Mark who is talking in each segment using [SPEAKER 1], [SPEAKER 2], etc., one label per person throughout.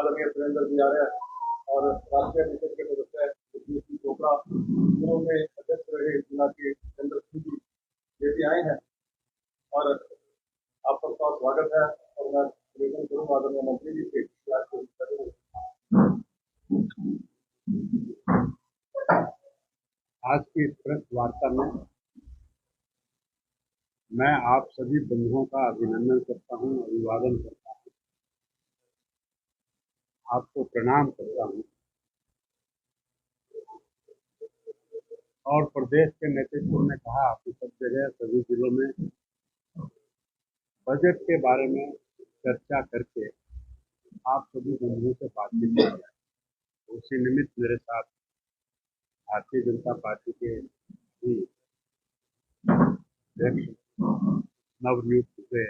[SPEAKER 1] आदरणीय सुरेंद्र जी आ रहे हैं और राष्ट्रीय परिषद के सदस्य जी चोपड़ा दोनों में अध्यक्ष रहे जिला के चंद्र सिंह जी ये भी आए हैं और आप सबका स्वागत है। और मैं निवेदन करूँगा आदरणीय मंत्री जी से
[SPEAKER 2] आज की प्रेस वार्ता में मैं आप सभी बंधुओं का अभिनंदन करता हूं, अभिवादन करता हूं, आपको प्रणाम करता हूं और प्रदेश के नेतृत्व ने कहा कि सब जगह सभी जिलों में बजट के बारे में चर्चा करके आप सभी बंधुओं से बातचीत की जाए। उसी निमित्त मेरे साथ भारतीय जनता पार्टी के अध्यक्ष नवनियुक्त हुए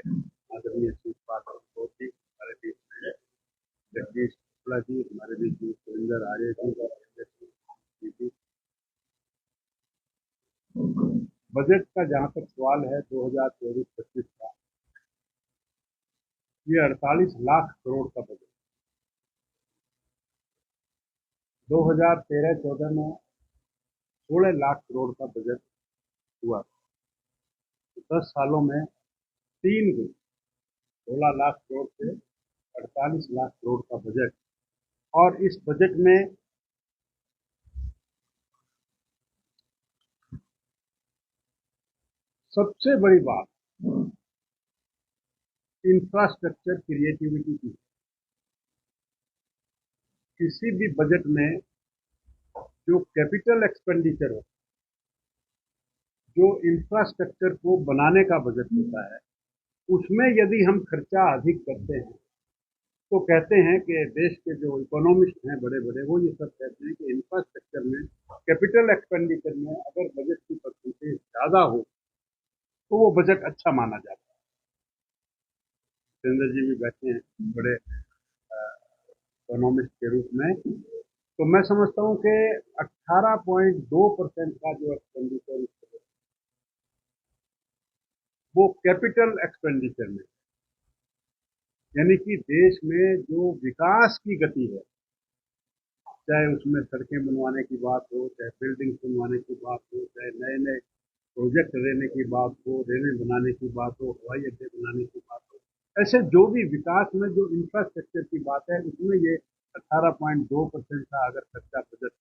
[SPEAKER 2] आदरणीय शिवपाल जी हमारे बीच में, जगदीश शुक्ला जी हमारे बीच में, सुरेंद्र आर्य जी। बजट का जहां तक सवाल है 2024-25 का, ये 48 लाख करोड़ का बजट 2013-14 में 16 लाख करोड़ का बजट हुआ। 10 सालों में 3 गुना 16 लाख करोड़ से 48 लाख करोड़ का बजट। और इस बजट में सबसे बड़ी बात इंफ्रास्ट्रक्चर क्रिएटिविटी की। किसी भी बजट में जो कैपिटल एक्सपेंडिचर हो, जो इंफ्रास्ट्रक्चर को बनाने का बजट होता है, उसमें यदि हम खर्चा अधिक करते हैं तो कहते हैं कि देश के जो इकोनॉमिस्ट हैं बड़े बड़े, वो ये सब कहते हैं कि इंफ्रास्ट्रक्चर में, कैपिटल एक्सपेंडिचर में अगर बजट की परसेंटेज ज्यादा हो तो वो बजट अच्छा माना जाता है। सुरेंद्र जी भी बैठे हैं बड़े इकोनॉमिस्ट के रूप में, तो मैं समझता हूं कि 18.2% का जो एक्सपेंडिचर वो कैपिटल एक्सपेंडिचर में, यानी कि देश में जो विकास की गति है, चाहे उसमें सड़कें बनवाने की बात हो, चाहे बिल्डिंग बनवाने की बात हो, चाहे नए नए प्रोजेक्ट लेने की बात हो, रेलें बनाने की बात हो, हवाई अड्डे बनाने की बात हो, ऐसे जो भी विकास में जो इंफ्रास्ट्रक्चर की बात है, उसमें ये 18.2% का अगर खर्चा बजट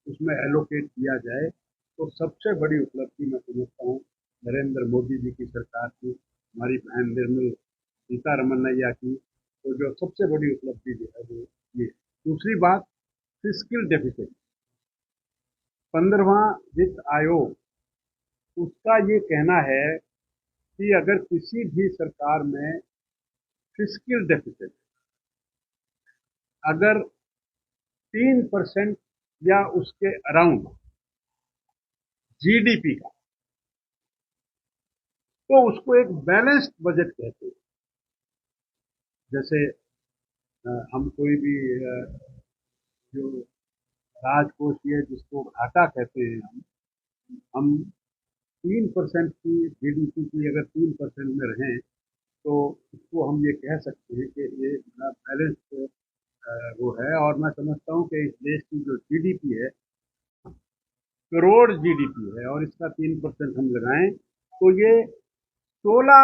[SPEAKER 2] उसमें एलोकेट किया जाए तो सबसे बड़ी उपलब्धि मैं समझता हूँ नरेंद्र मोदी जी की सरकार की, हमारी बहन निर्मला सीतारमनैया की, तो जो सबसे बड़ी उपलब्धि जो है वो ये। दूसरी बात, फिस्कल डेफिसिट, 15वां वित्त आयोग, उसका ये कहना है कि अगर किसी भी सरकार में फिस्कल डेफिसिट अगर 3% या उसके अराउंड जीडीपी का, तो उसको एक बैलेंस्ड बजट कहते हैं। जैसे हम कोई भी जो राजकोषीय जिसको घाटा कहते हैं, हम 3% की जीडीपी की अगर 3% में रहें तो उसको हम ये कह सकते हैं कि ये बैलेंस वो है। और मैं समझता हूँ कि इस देश की जो जीडीपी है, करोड़ जीडीपी है, और इसका 3% हम लगाएं तो ये 16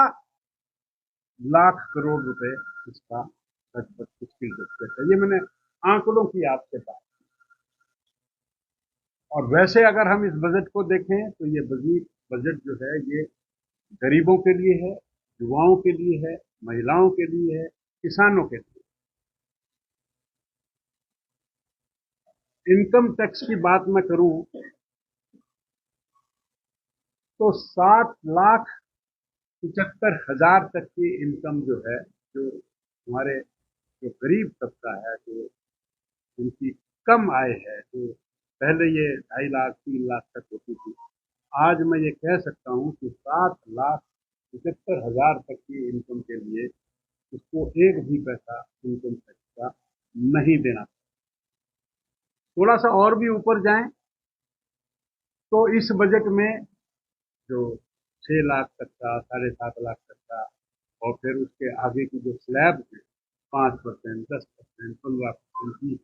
[SPEAKER 2] लाख करोड़ रुपए इसका मुश्किल है। ये मैंने आंकड़ों की आपसे बात। और वैसे अगर हम इस बजट को देखें तो ये बजट जो है ये गरीबों के लिए है, युवाओं के लिए है, महिलाओं के लिए है, किसानों के लिए। इनकम टैक्स की बात मैं करूं तो 7,75,000 तक की इनकम जो है, जो हमारे जो गरीब तबका है, जो जिनकी कम आय है, जो पहले ये 2.5 लाख 3 लाख तक होती थी, आज मैं ये कह सकता हूं कि 7,75,000 तक की इनकम के लिए उसको एक भी पैसा इनकम टैक्स का नहीं देना। थोड़ा सा और भी ऊपर जाएं तो इस बजट में जो 6 लाख तक का, 7.5 लाख तक का, और फिर उसके आगे की जो स्लैब है 5%, 10%, 15%, 15%,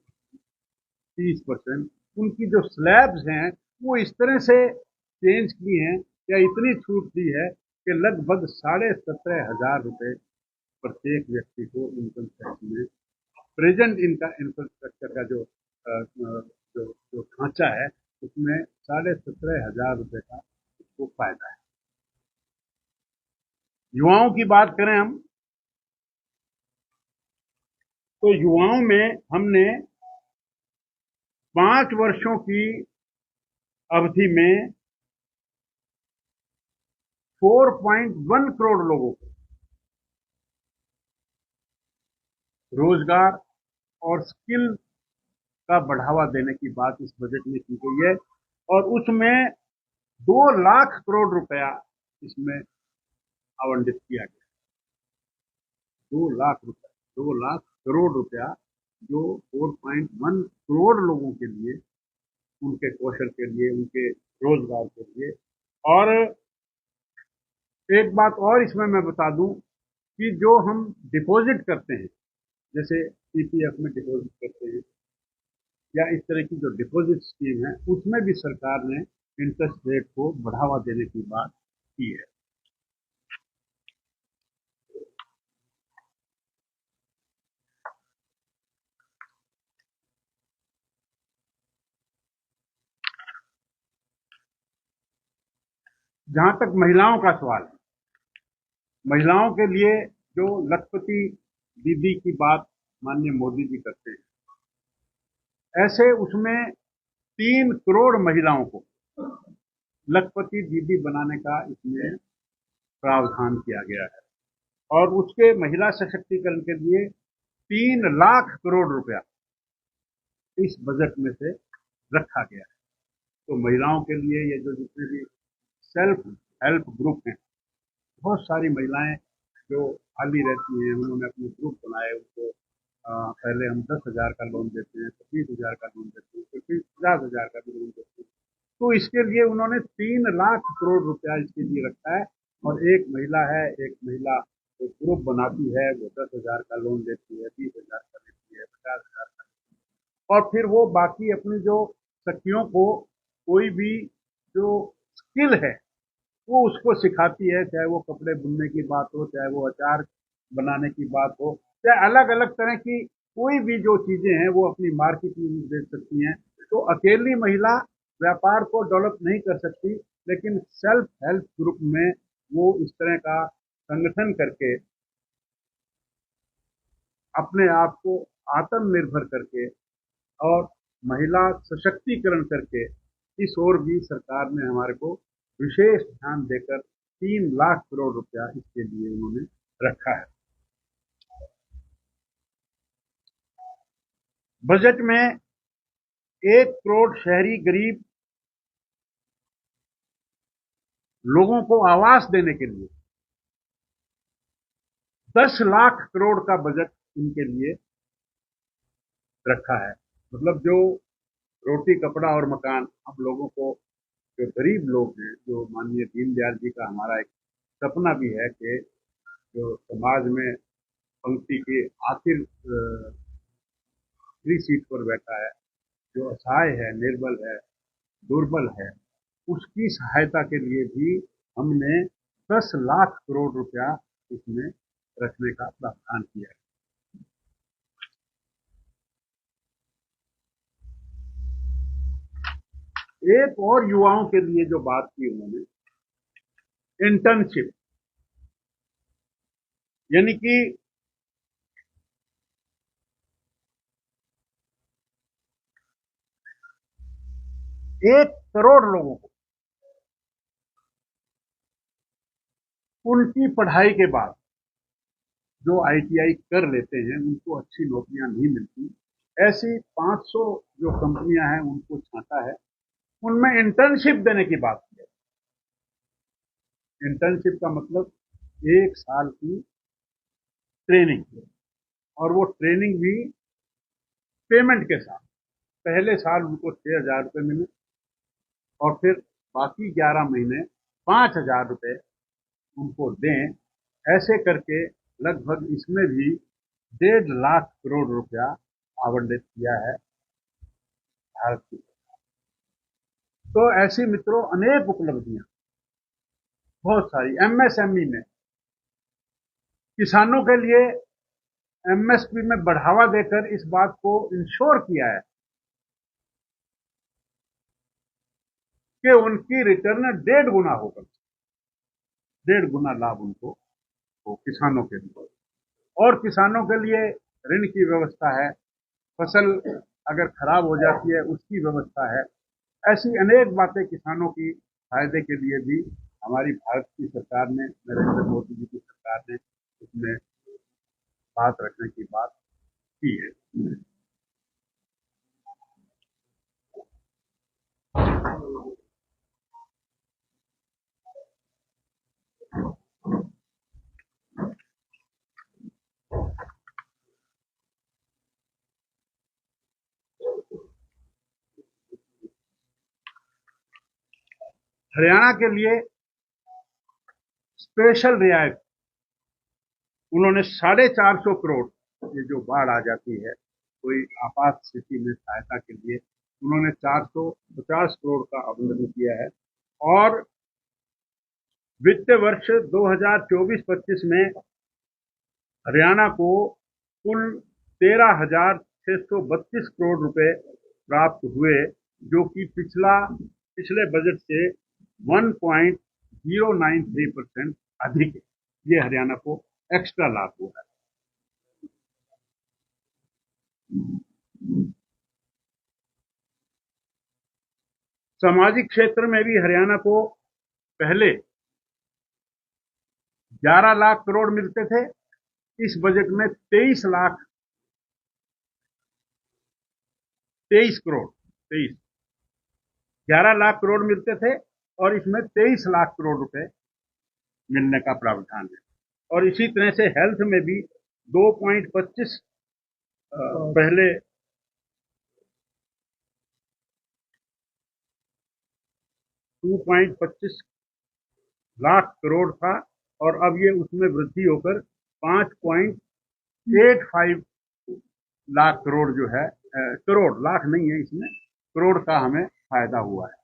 [SPEAKER 2] 30%, उनकी जो स्लैब्स हैं वो इस तरह से चेंज की हैं या इतनी छूट दी है कि लगभग 17,500 रुपये प्रत्येक व्यक्ति को इनकम टैक्स में प्रेजेंट इनका इंफ्रास्ट्रक्चर का जो जो जो ढांचा है उसमें 17,500 रुपये का उसको फायदा है। युवाओं की बात करें हम तो युवाओं में हमने 5 वर्षों की अवधि में 4.1 करोड़ लोगों को रोजगार और स्किल का बढ़ावा देने की बात इस बजट में की गई है और उसमें 2 लाख करोड़ रुपया इसमें आवंटित किया गया। 2 लाख करोड़ रुपया जो 4.1 करोड़ लोगों के लिए, उनके कौशल के लिए, उनके रोजगार के लिए। और एक बात और इसमें मैं बता दूं कि जो हम डिपॉजिट करते हैं, जैसे ईपीएफ में डिपॉजिट करते हैं या इस तरह की जो डिपॉजिट स्कीम है, उसमें भी सरकार ने इंटरेस्ट रेट को बढ़ावा देने की बात की है। जहां तक महिलाओं का सवाल है, महिलाओं के लिए जो लखपति दीदी की बात माननीय मोदी जी करते हैं, ऐसे उसमें 3 करोड़ महिलाओं को लखपति दीदी बनाने का इसमें प्रावधान किया गया है और उसके महिला सशक्तिकरण के लिए 3 लाख करोड़ रुपया इस बजट में से रखा गया है। तो महिलाओं के लिए ये जो जितने भी सेल्फ हेल्प ग्रुप हैं, बहुत सारी महिलाएं जो खाली रहती हैं, उन्होंने अपने ग्रुप बनाए, उनको पहले हम 10,000 का लोन देते हैं, तो 20,000 का लोन देते हैं, फिर 50,000 का भी लोन देते हैं। तो इसके लिए उन्होंने 3 लाख करोड़ रुपया इसके लिए रखा है और एक महिला एक ग्रुप बनाती है, वो 10,000 का लोन देती है, 20,000 का देती है, 50,000 का, और फिर वो बाकी अपनी जो सखियों को कोई भी जो स्किल है वो उसको सिखाती है, चाहे वो कपड़े बुनने की बात हो, चाहे वो अचार बनाने की बात हो, चाहे अलग अलग तरह की कोई भी जो चीजें हैं वो अपनी मार्केट में बेच सकती हैं। तो अकेली महिला व्यापार को डेवलप नहीं कर सकती, लेकिन सेल्फ हेल्प ग्रुप में वो इस तरह का संगठन करके अपने आप को आत्मनिर्भर करके और महिला सशक्तिकरण करके इस ओर भी सरकार ने हमारे को विशेष ध्यान देकर 3 लाख करोड़ रुपया इसके लिए उन्होंने रखा है। बजट में 1 करोड़ शहरी गरीब लोगों को आवास देने के लिए 10 लाख करोड़ का बजट इनके लिए रखा है। मतलब जो रोटी कपड़ा और मकान हम लोगों को, जो गरीब लोग हैं, जो माननीय दीनदयाल जी का हमारा एक सपना भी है कि जो समाज में पंक्ति के आखिर सीट पर बैठा है, जो असहाय है, निर्बल है, दुर्बल है, उसकी सहायता के लिए भी हमने 10 लाख करोड़ रुपया इसमें रखने का प्रावधान किया है। एक और युवाओं के लिए जो बात की उन्होंने, इंटर्नशिप, यानी कि 1 करोड़ लोगों को उनकी पढ़ाई के बाद जो आईटीआई कर लेते हैं उनको अच्छी नौकरियां नहीं मिलती, ऐसी 500 जो कंपनियां हैं उनको छांटा है, उनमें इंटर्नशिप देने की बात की है। इंटर्नशिप का मतलब 1 साल की ट्रेनिंग, और वो ट्रेनिंग भी पेमेंट के साथ। पहले साल उनको 6,000 रुपये मिले और फिर बाकी 11 महीने 5,000 रुपये उनको दें। ऐसे करके लगभग इसमें भी 1.5 लाख करोड़ रुपया आवंटित किया है भारत की। तो ऐसी मित्रों अनेक उपलब्धियां, बहुत सारी। एमएसएमई में किसानों के लिए एमएसपी में बढ़ावा देकर इस बात को इंश्योर किया है कि उनकी रिटर्न 1.5 गुना होगा, 1.5 गुना लाभ उनको हो किसानों के लिए। और किसानों के लिए ऋण की व्यवस्था है, फसल अगर खराब हो जाती है उसकी व्यवस्था है। ऐसी अनेक बातें किसानों की फायदे के लिए भी हमारी भारत की सरकार ने, नरेंद्र मोदी जी की सरकार ने उसमें बात रखने की बात की है। हरियाणा के लिए स्पेशल रियायत उन्होंने 450 करोड़, ये जो बाढ़ आ जाती है कोई आपात स्थिति में सहायता के लिए, उन्होंने 450 करोड़ का आवंटन किया है। और वित्त वर्ष 2024-25 में हरियाणा को कुल 13,632 करोड़ रुपए प्राप्त हुए, जो कि पिछले बजट से 1.093% अधिक है। ये हरियाणा को एक्स्ट्रा लाभ हुआ है। सामाजिक क्षेत्र में भी हरियाणा को पहले 11 लाख करोड़ मिलते थे, इस बजट में 23 करोड़ 11 लाख करोड़ मिलते थे और इसमें 23 लाख करोड़ रुपए मिलने का प्रावधान है। और इसी तरह से हेल्थ में भी 2.25 पहले 2.25 लाख करोड़ था और अब ये उसमें वृद्धि होकर 5.85 लाख करोड़ जो है, करोड़, लाख नहीं है इसमें, करोड़ का हमें फायदा हुआ है।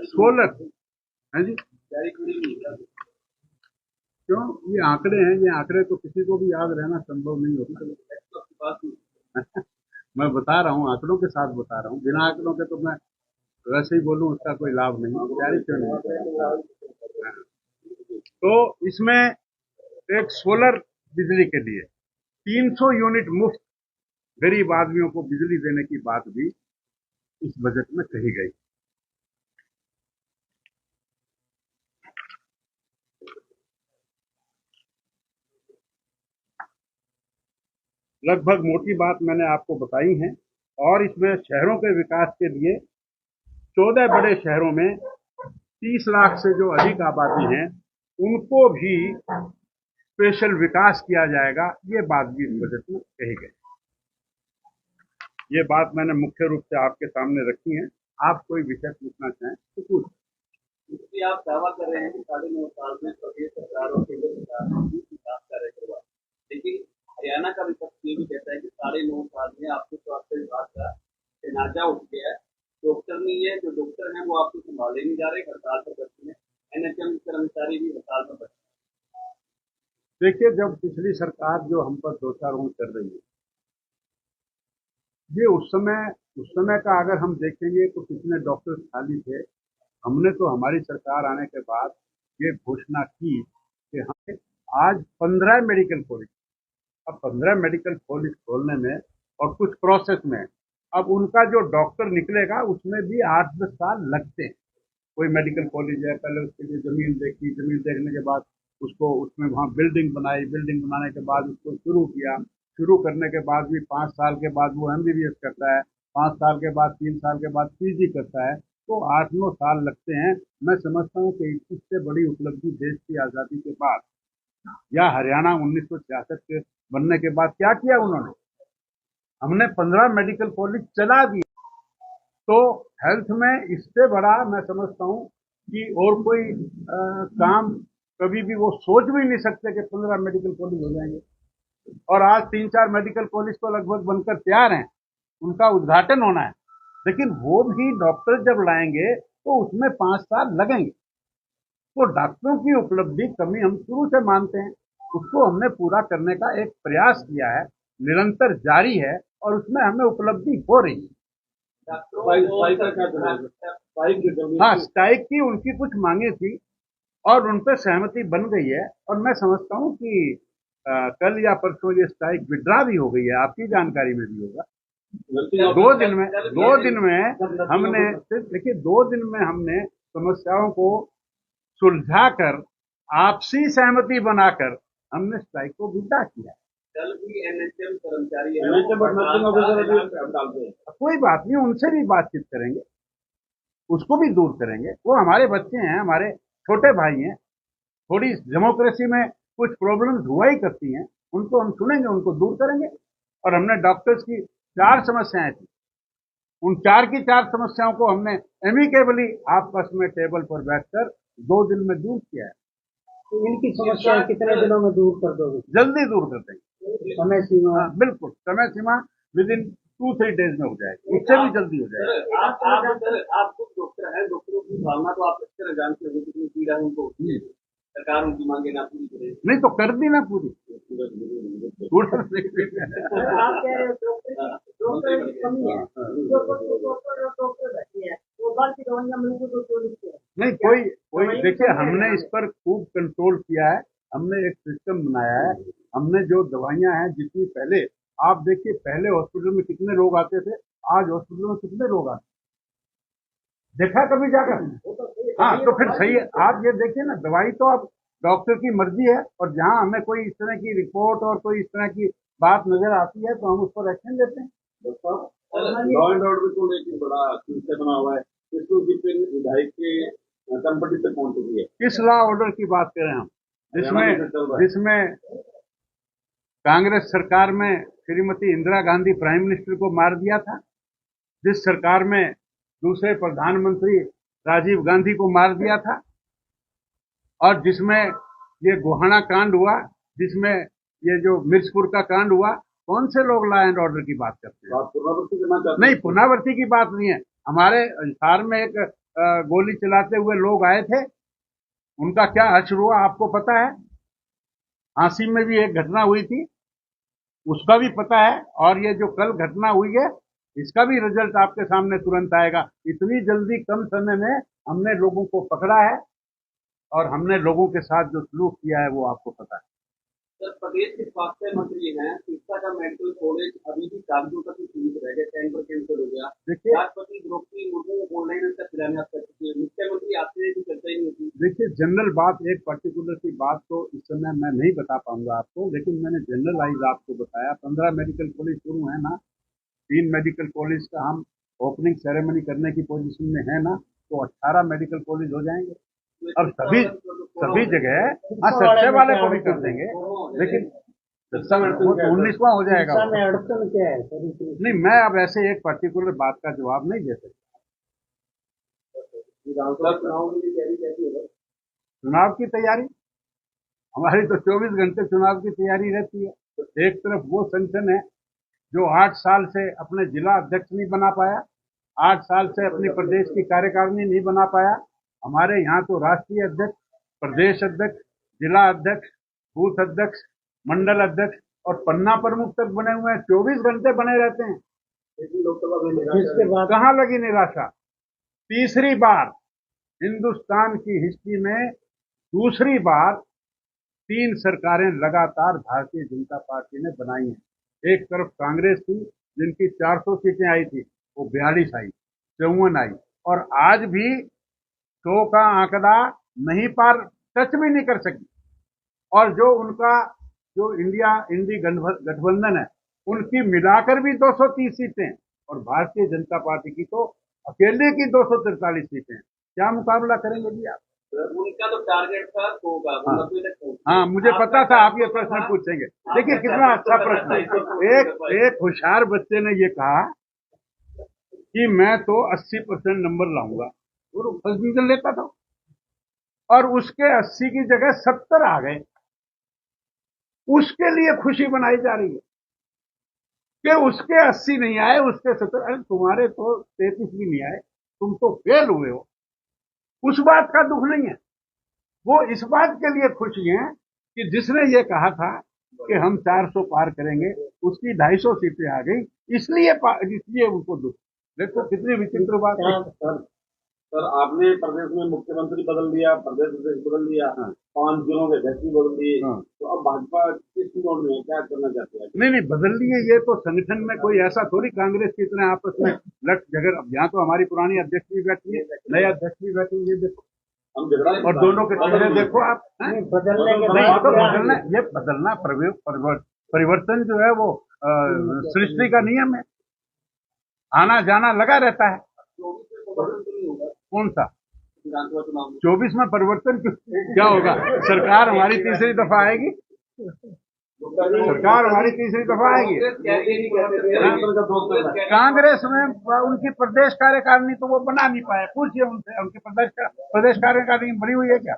[SPEAKER 2] सोलर है जी, क्यों? ये आंकड़े हैं, ये आंकड़े तो किसी को भी याद रहना संभव नहीं होता। मैं बता रहा हूँ, आंकड़ों के साथ बता रहा हूँ, बिना आंकड़ों के तो मैं वैसे ही बोलूं उसका कोई लाभ नहीं, तैयारी क्यों नहीं। तो इसमें एक सोलर बिजली के लिए 300 यूनिट मुफ्त गरीब आदमियों को बिजली देने की बात भी इस बजट में कही गई। लगभग मोटी बात मैंने आपको बताई है। और इसमें शहरों के विकास के लिए 14 बड़े शहरों में 30 लाख से जो अधिक आबादी है उनको भी स्पेशल विकास किया जाएगा, ये बात भी इस बजट में कही गई। ये बात मैंने मुख्य रूप से आपके सामने रखी है। आप कोई विषय पूछना चाहें तो पूछ।
[SPEAKER 1] इसलिए आप दावा कर रहे हैं कि 9.5 साल में प्रदेश सरकार और केंद्र सरकार ने विकास कार्य करवाया, लेकिन हरियाणा का विपक्ष ये भी कहता है कि 9.5 साल में आपके स्वास्थ्य विभाग का तनाजा उठ गया है, डॉक्टर नहीं है, जो डॉक्टर हैं वो आपको संभाले नहीं जा रहे, हड़ताल पर बैठे हैं, एनएचएम कर्मचारी भी हड़ताल पर बैठे हैं।
[SPEAKER 2] देखिए, जब पिछली सरकार जो हम पर दोषारोपण कर रही है, ये उस समय का अगर हम देखेंगे तो कितने डॉक्टर खाली थे। हमने तो हमारी सरकार आने के बाद ये घोषणा की कि हमें आज 15 मेडिकल कॉलेज, अब 15 मेडिकल कॉलेज खोलने में और कुछ प्रोसेस में, अब उनका जो डॉक्टर निकलेगा उसमें भी 8-10 साल लगते हैं। कोई मेडिकल कॉलेज है, पहले उसके लिए जमीन देखी, जमीन देखने के बाद उसको उसमें वहाँ बिल्डिंग बनाई, बिल्डिंग बनाने के बाद उसको शुरू किया, शुरू करने के बाद भी 5 साल के बाद वो एमबीबीएस करता है, 5 साल के बाद 3 साल के बाद पीजी करता है तो 8-9 साल लगते हैं। मैं समझता हूँ कि इससे बड़ी उपलब्धि देश की आज़ादी के बाद या हरियाणा 1966 के बनने के बाद क्या किया उन्होंने। हमने 15 मेडिकल कॉलेज चला दिए। तो हेल्थ में इससे बड़ा मैं समझता हूँ कि और कोई काम कभी भी वो सोच भी नहीं सकते कि 15 मेडिकल कॉलेज हो जाएंगे। और आज 3-4 मेडिकल कॉलेज तो लगभग बनकर तैयार हैं, उनका उद्घाटन होना है। लेकिन वो भी डॉक्टर जब लाएंगे तो उसमें 5 साल लगेंगे। तो डॉक्टरों की उपलब्धि कमी हम शुरू से मानते हैं, उसको हमने पूरा करने का एक प्रयास किया है, निरंतर जारी है और उसमें हमें उपलब्धि हो रही है। हाँ, स्ट्राइक की उनकी कुछ मांगे थी और उन पर सहमति बन गई है और मैं समझता हूँ कि कल या परसों ये स्ट्राइक विड्रा भी हो गई है, आपकी जानकारी में भी होगा। 2 दिन में हमने देखिए 2 दिन में हमने समस्याओं को सुलझाकर आपसी सहमति बनाकर हमने स्ट्राइक को विड्रा किया।
[SPEAKER 3] कल भी एनएचएम कर्मचारी
[SPEAKER 2] कोई बात नहीं, उनसे भी बातचीत करेंगे, उसको भी दूर करेंगे। वो हमारे बच्चे हैं, हमारे छोटे भाई हैं। थोड़ी डेमोक्रेसी में कुछ प्रॉब्लम्स हुआ ही करती हैं, उनको हम सुनेंगे, उनको दूर करेंगे। और हमने डॉक्टर्स की 4 समस्याएं थी, उन 4 की 4 समस्याओं को हमने एमिकेबली आपस में टेबल पर बैठकर 2 दिन में दूर किया है।
[SPEAKER 4] तो इनकी समस्याएं कितने दिनों में दूर कर दोगे?
[SPEAKER 2] जल्दी दूर कर देंगे।
[SPEAKER 4] समय सीमा?
[SPEAKER 2] बिल्कुल, समय सीमा विद इन 2-3 डेज में हो जाएगी, उससे भी जल्दी हो जाएगी।
[SPEAKER 3] आप खुद डॉक्टर हैं, डॉक्टरों की भावना तो आप अच्छी तरह जानते हैं, कितनी पीड़ा है उनको, सरकार उनकी मांगे ना पूरी करे।
[SPEAKER 2] नहीं तो कर दी ना पूरी।
[SPEAKER 4] आप कह रहे हो डॉक्टर की कमी है, वो बाकी दवाइयां मिलेंगी तो क्यों लिखते हैं?
[SPEAKER 2] नहीं, कोई देखिए, हमने इस पर खूब कंट्रोल किया है, हमने एक सिस्टम बनाया है। हमने जो दवाइयां हैं, जितनी पहले आप देखिए, पहले हॉस्पिटल में कितने लोग आते थे, आज हॉस्पिटल में कितने लोग आते, देखा कभी जाकर? हाँ, तो फिर सही है। आप ये देखिए ना, दवाई तो अब डॉक्टर की मर्जी है और जहां हमें कोई इस तरह की रिपोर्ट और कोई इस तरह की बात नजर आती है तो हम उस पर एक्शन लेते हैं।
[SPEAKER 1] लॉ एंड ऑर्डर को लेकर बड़ा सिलसिला बना हुआ है, इसको विधायक के संपत्ति तक पहुंच चुकी है।
[SPEAKER 2] किस लॉ ऑर्डर की बात करें हम, जिसमें कांग्रेस सरकार में श्रीमती इंदिरा गांधी प्राइम मिनिस्टर को मार दिया था, जिस सरकार में दूसरे प्रधानमंत्री राजीव गांधी को मार दिया था, और जिसमें ये गोहाना कांड हुआ, जिसमें ये जो मिर्चपुर का कांड हुआ, कौन से लोग लॉ एंड ऑर्डर की बात करते हैं? नहीं, पुनरावृत्ति की बात नहीं है। हमारे हिसार में एक गोली चलाते हुए लोग आए थे, उनका क्या हश्र हुआ आपको पता है? झांसी में भी एक घटना हुई थी, उसका भी पता है। और ये जो कल घटना हुई है, इसका भी रिजल्ट आपके सामने तुरंत आएगा। इतनी जल्दी कम समय में हमने लोगों को पकड़ा है और हमने लोगों के साथ जो सलूक किया है वो आपको पता है।
[SPEAKER 3] सर, प्रदेश के स्वास्थ्य मंत्री हैं, शिक्षा का मेडिकल कॉलेज अभी भी कागजों तक ही सीमित रह गए, टेंडर कैंसिल हो गया।
[SPEAKER 2] देखिए,
[SPEAKER 3] राष्ट्रपति द्रौपदी मुर्मू को ऑनलाइन इसका शिलान्यास कर चुकी है, मुख्यमंत्री आपसे भी चर्चा ही नहीं होती।
[SPEAKER 2] देखिए, जनरल बात, एक पर्टिकुलर की बात तो इस समय मैं नहीं बता पाऊंगा आपको, लेकिन मैंने जनरलाइज आपको बताया। 15 मेडिकल कॉलेज शुरू है ना, 3 मेडिकल कॉलेज का हम ओपनिंग सेरेमनी करने की पोजीशन में है ना, तो 18 मेडिकल कॉलेज हो जाएंगे और सभी जगह। हाँ, सच्चे वाले को भी कर देंगे, लेकिन 19वां हो जाएगा।
[SPEAKER 4] अड़चन क्या है?
[SPEAKER 2] नहीं, मैं अब ऐसे एक पर्टिकुलर बात का जवाब नहीं दे सकता। चुनाव की तैयारी हमारी तो 24 घंटे चुनाव की तैयारी रहती है। तो एक तरफ वो संगठन है जो 8 साल से अपने जिला अध्यक्ष नहीं बना पाया, 8 साल से अपनी प्रदेश की कार्यकारिणी नहीं बना पाया। हमारे यहाँ तो राष्ट्रीय अध्यक्ष, प्रदेश अध्यक्ष, जिला अध्यक्ष, बूथ अध्यक्ष, मंडल अध्यक्ष और पन्ना प्रमुख तक बने हुए हैं, 24 घंटे बने रहते हैं।
[SPEAKER 4] जिसके बाद
[SPEAKER 2] कहाँ लगी निराशा? तीसरी बार हिंदुस्तान की हिस्ट्री में, दूसरी बार 3 सरकारें लगातार भारतीय जनता पार्टी ने बनाई हैं। एक तरफ कांग्रेस थी, जिनकी 400 सीटें आई थी, वो 42 आई, 54 आई, और आज भी 100 का आंकड़ा नहीं पार, टच भी नहीं कर सकी। और जो उनका जो इंडी गठबंधन है, उनकी मिलाकर भी 230 सीटें, और भारतीय जनता पार्टी की तो अकेले की 243 सीटें हैं। क्या मुकाबला करेंगे जी आप?
[SPEAKER 3] उनका तो टारगेट था 100 का, वो 90 तक पहुंचे।
[SPEAKER 2] हाँ, मुझे पता था आप ये प्रश्न पूछेंगे। देखिए कितना अच्छा प्रश्न है। एक होशियार बच्चे ने ये कहा कि मैं तो 80% नंबर लाऊंगा, वो फर्स्ट डिवीजन लेता था, और उसके 80 की जगह 70 आ गए। उसके लिए खुशी बनाई जा रही है कि उसके 80 नहीं आए, उसके 70। अरे तुम्हारे तो 33 भी नहीं आए, तुम तो फेल हुए हो। उस बात का दुख नहीं है, वो इस बात के लिए खुशी है कि जिसने ये कहा था कि हम 400 पार करेंगे, उसकी 250 सीटें आ गई, इसलिए उनको दुख। देखो कितनी विचित्र बात है।
[SPEAKER 1] सर आपने प्रदेश में मुख्यमंत्री बदल दिया, प्रदेश अध्यक्ष बदल दिया, 5 जिलों के अध्यक्ष भी बदल दिए, तो अब भाजपा किस मोड में है, क्या करना चाहती है?
[SPEAKER 2] नहीं बदल लिए, ये तो संगठन में कोई ऐसा थोड़ी कांग्रेस की तरह आपस में लट झगड़। अब यहाँ तो हमारी पुरानी अध्यक्ष भी बैठी है, नए अध्यक्ष भी बैठे, ये देखो,
[SPEAKER 1] हम झगड़ा
[SPEAKER 2] और दोनों के चेहरे देखो आप। ये बदलना परिवर्तन जो है वो सृष्टि का नियम है, आना जाना लगा रहता है। कौन सा 24 में परिवर्तन क्या होगा? सरकार हमारी तीसरी दफा आएगी, सरकार हमारी तीसरी दफा आएगी। कांग्रेस में उनकी प्रदेश कार्यकारिणी तो वो बना नहीं पाए, पूछिए उनसे, उनकी प्रदेश कार्यकारिणी बनी हुई है क्या?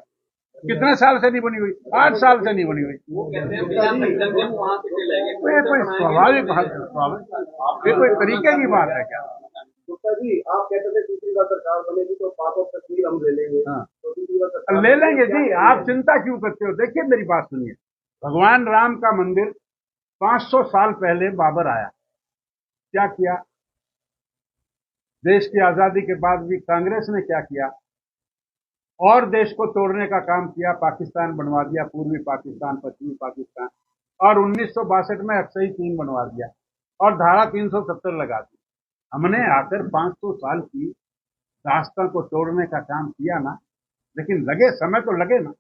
[SPEAKER 2] कितने साल से नहीं बनी हुई? 8 साल से नहीं बनी हुई। ये कोई स्वाभाविक बात है, ये कोई तरीके की बात है क्या?
[SPEAKER 1] गुप्ता जी, आप कहते थे तीसरी बार सरकार बनेगी तो 5 और तस्वीर हम ले लेंगे।
[SPEAKER 2] हाँ।
[SPEAKER 1] तो तीसरी बार सरकार
[SPEAKER 2] ले लेंगे जी, आप चिंता क्यों करते हो? देखिए मेरी बात सुनिए, भगवान राम का मंदिर 500 साल पहले बाबर आया, क्या किया? देश की आजादी के बाद भी कांग्रेस ने क्या किया? और देश को तोड़ने का काम किया, पाकिस्तान बनवा दिया, पूर्वी पाकिस्तान, पश्चिमी पाकिस्तान, और 1962 में अक्सई चीन बनवा दिया, और धारा 370 लगा दी। हमने आकर 500 साल की दास्तां को तोड़ने का काम किया ना, लेकिन लगे, समय तो लगे ना।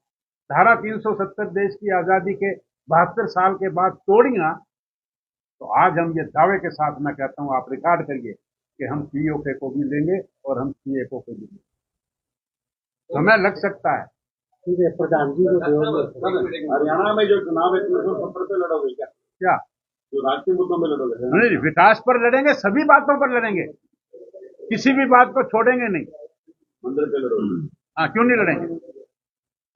[SPEAKER 2] धारा 370 देश की आजादी के 72 साल के बाद तोड़ी ना, तो आज हम ये दावे के साथ मैं कहता हूं, आप रिकॉर्ड करिए कि हम पीओके को भी लेंगे और हम सीएको को भी लेंगे। समय लग सकता है।
[SPEAKER 1] ठीक है, प्रधान जी हरियाणा में जो चुनाव है 370 पे लड़ोगे क्या? जो राष्ट्रीय मुद्दों में लड़ोगे?
[SPEAKER 2] नहीं, विकास पर लड़ेंगे, सभी बातों पर लड़ेंगे, किसी भी बात को छोड़ेंगे नहीं।
[SPEAKER 1] मंदिर पे लड़ोगे?
[SPEAKER 2] हाँ, क्यों नहीं लड़ेंगे?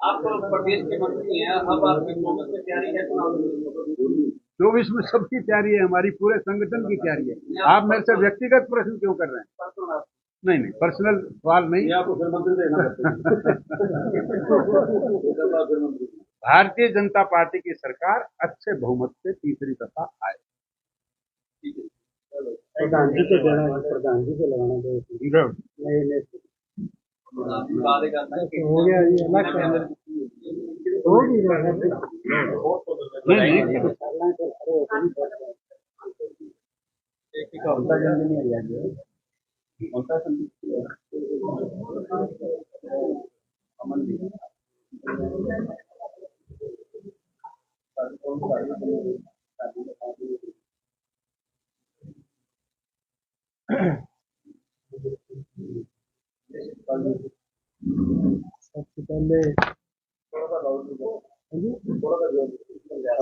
[SPEAKER 3] आप तो प्रदेश के मंत्री हैं, अब आपकी 24 में तैयारी है चुनाव की?
[SPEAKER 2] 24 में सबकी तैयारी है, हमारी पूरे संगठन की तैयारी है। आप मेरे से व्यक्तिगत प्रश्न क्यों कर रहे हैं? नहीं, पर्सनल सवाल नहीं।
[SPEAKER 1] आपको फिर मंत्री देना
[SPEAKER 2] भारतीय जनता पार्टी की सरकार अच्छे बहुमत से तीसरी दफा आए।
[SPEAKER 1] प्रधान जी को देना है, प्रधान जी को लगाना दो।
[SPEAKER 3] हो गया ये
[SPEAKER 1] होगी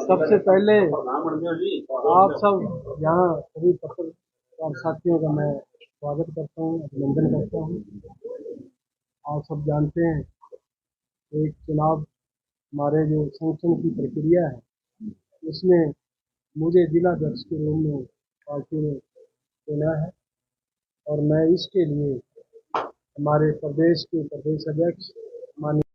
[SPEAKER 1] सबसे पहले आप सब यहाँ सभी पत्रकार साथियों का मैं स्वागत करता हूँ, अभिनंदन करता हूँ। आप सब जानते हैं एक चुनाव हमारे जो संगठन की प्रक्रिया है, इसमें मुझे जिलाध्यक्ष के रूप में पार्टी ने चुना है, और मैं इसके लिए हमारे प्रदेश के प्रदेश अध्यक्ष माननीय